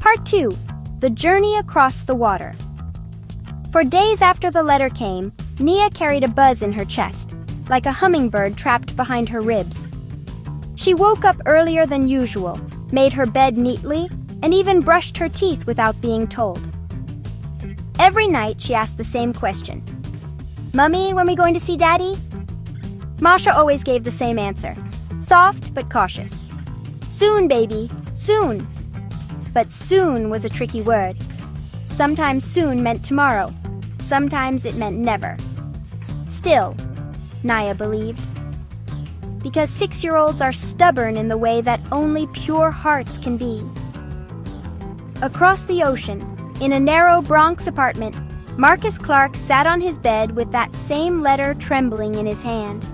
Part 2. The Journey Across the Water. For days after the letter came, Nia carried a buzz in her chest, like a hummingbird trapped behind her ribs. She woke up earlier than usual, made her bed neatly, and even brushed her teeth without being told. Every night she asked the same question. "Mummy, when we going to see Daddy?" Masha always gave the same answer, soft but cautious. "Soon, baby, soon." But soon was a tricky word. Sometimes soon meant tomorrow. Sometimes it meant never. Still, Nia believed. Because 6-year-olds are stubborn in the way that only pure hearts can be. Across the ocean, in a narrow Bronx apartment, Marcus Clark sat on his bed with that same letter trembling in his hand.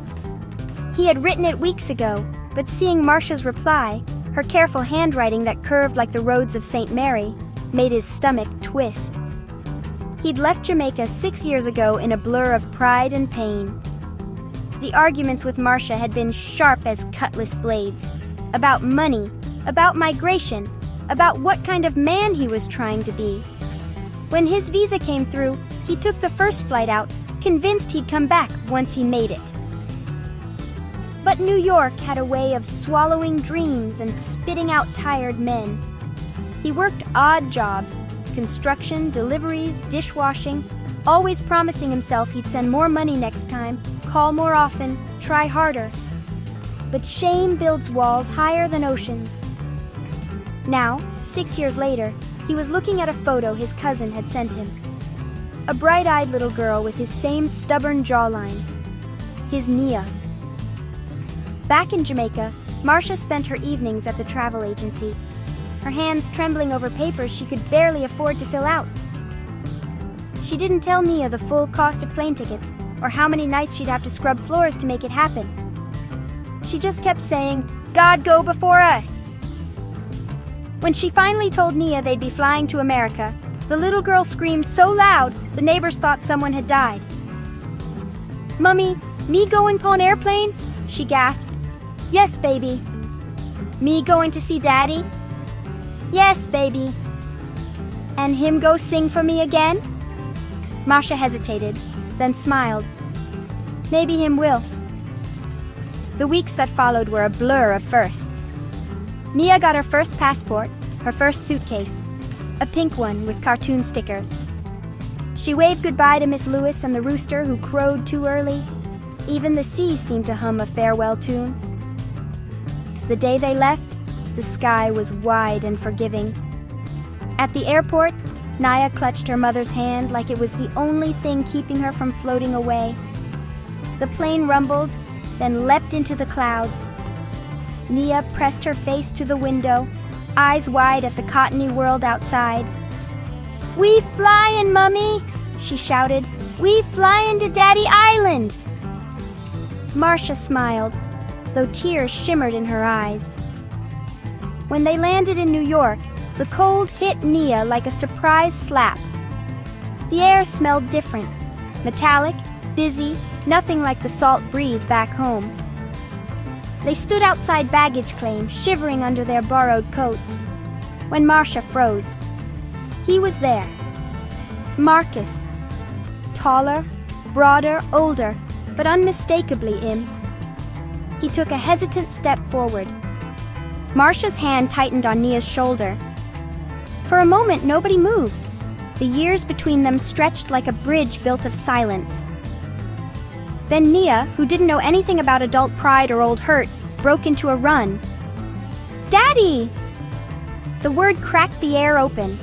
He had written it weeks ago, but seeing Marcia's reply, her careful handwriting that curved like the roads of St. Mary, made his stomach twist. He'd left Jamaica 6 years ago in a blur of pride and pain. The arguments with Marcia had been sharp as cutlass blades, about money, about migration, about what kind of man he was trying to be. When his visa came through, he took the first flight out, convinced he'd come back once he made it. But New York had a way of swallowing dreams and spitting out tired men. He worked odd jobs, construction, deliveries, dishwashing, always promising himself he'd send more money next time, call more often, try harder. But shame builds walls higher than oceans. Now, 6 years later, he was looking at a photo his cousin had sent him. A bright-eyed little girl with his same stubborn jawline. His Nia. Back in Jamaica, Marcia spent her evenings at the travel agency, her hands trembling over papers she could barely afford to fill out. She didn't tell Nia the full cost of plane tickets or how many nights she'd have to scrub floors to make it happen. She just kept saying, "God go before us." When she finally told Nia they'd be flying to America, the little girl screamed so loud the neighbors thought someone had died. "Mummy, me going pon airplane?" she gasped. "Yes, baby." "Me going to see Daddy?" "Yes, baby." "And him go sing for me again?" Masha hesitated, then smiled. "Maybe him will." The weeks that followed were a blur of firsts. Nia got her first passport, her first suitcase, a pink one with cartoon stickers. She waved goodbye to Miss Lewis and the rooster who crowed too early. Even the sea seemed to hum a farewell tune. The day they left, the sky was wide and forgiving. At the airport, Nia clutched her mother's hand like it was the only thing keeping her from floating away. The plane rumbled, then leapt into the clouds. Nia pressed her face to the window, eyes wide at the cottony world outside. "We flyin', Mummy!" she shouted. "We flyin' to Daddy Island!" Marcia smiled, though tears shimmered in her eyes. When they landed in New York, the cold hit Nia like a surprise slap. The air smelled different, metallic, busy, nothing like the salt breeze back home. They stood outside baggage claim, shivering under their borrowed coats, when Marcia froze. He was there. Marcus. Taller, broader, older, but unmistakably him. He took a hesitant step forward. Marcia's hand tightened on Nia's shoulder. For a moment, nobody moved. The years between them stretched like a bridge built of silence. Then Nia, who didn't know anything about adult pride or old hurt, broke into a run. "Daddy!" The word cracked the air open.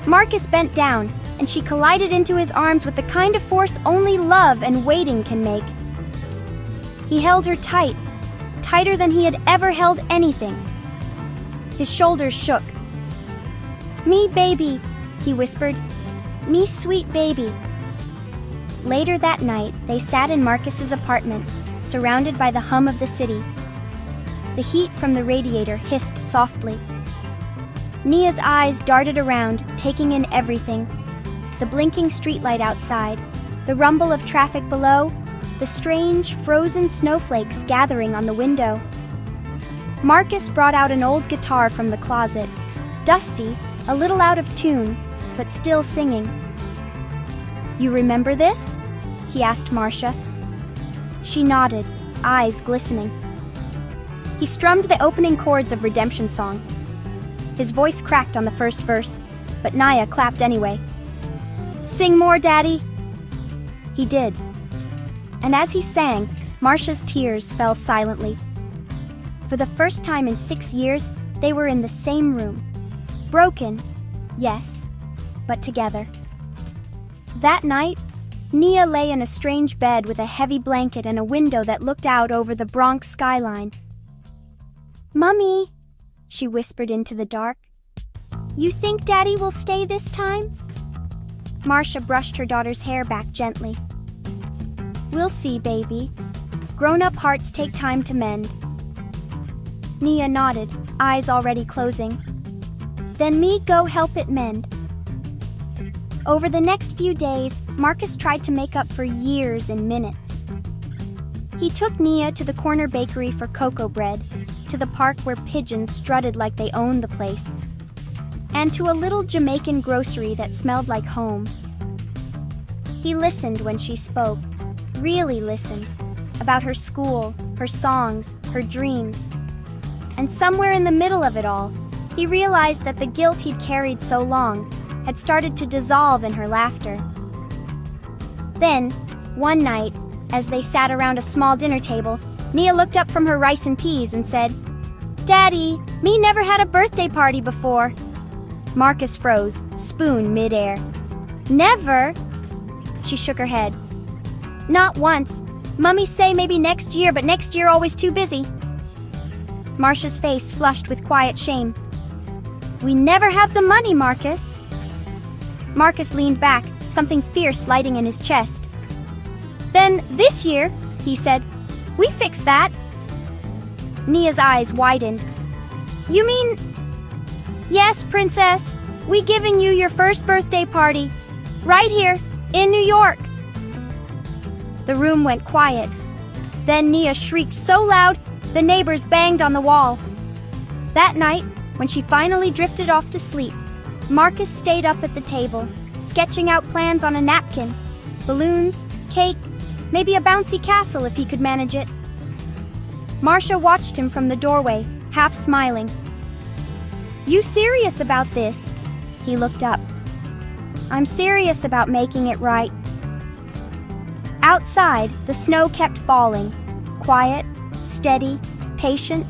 Marcus bent down, and she collided into his arms with the kind of force only love and waiting can make. He held her tight, tighter than he had ever held anything. His shoulders shook. "Me baby," he whispered. "Me sweet baby." Later that night, they sat in Marcus's apartment, surrounded by the hum of the city. The heat from the radiator hissed softly. Nia's eyes darted around, taking in everything. The blinking streetlight outside, the rumble of traffic below, the strange, frozen snowflakes gathering on the window. Marcus brought out an old guitar from the closet, dusty, a little out of tune, but still singing. "You remember this?" he asked Marcia. She nodded, eyes glistening. He strummed the opening chords of Redemption Song. His voice cracked on the first verse, but Nia clapped anyway. "Sing more, Daddy." He did. And as he sang, Marcia's tears fell silently. For the first time in 6 years, they were in the same room. Broken, yes, but together. That night, Nia lay in a strange bed with a heavy blanket and a window that looked out over the Bronx skyline. "Mummy," she whispered into the dark, "you think Daddy will stay this time?" Marcia brushed her daughter's hair back gently. "We'll see, baby. Grown-up hearts take time to mend." Nia nodded, eyes already closing. "Then me go help it mend." Over the next few days, Marcus tried to make up for years in minutes. He took Nia to the corner bakery for cocoa bread, to the park where pigeons strutted like they owned the place, and to a little Jamaican grocery that smelled like home. He listened when she spoke, really listened, about her school, her songs, her dreams. And somewhere in the middle of it all, he realized that the guilt he'd carried so long had started to dissolve in her laughter. Then, one night, as they sat around a small dinner table, Nia looked up from her rice and peas and said, "Daddy, me never had a birthday party before." Marcus froze, spoon midair. "Never?" She shook her head. "Not once. Mummy say maybe next year, but next year always too busy." Marcia's face flushed with quiet shame. "We never have the money, Marcus." Marcus leaned back, something fierce lighting in his chest. "Then this year," he said, "we fix that." Nia's eyes widened. "You mean—" "Yes, princess. We giving you your first birthday party. Right here, in New York." The room went quiet. Then Nia shrieked so loud, the neighbors banged on the wall. That night, when she finally drifted off to sleep, Marcus stayed up at the table, sketching out plans on a napkin. Balloons, cake, maybe a bouncy castle if he could manage it. Marcia watched him from the doorway, half smiling. "You serious about this?" He looked up. "I'm serious about making it right." Outside, the snow kept falling, quiet, steady, patient,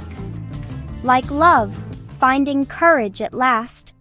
like love finding courage at last.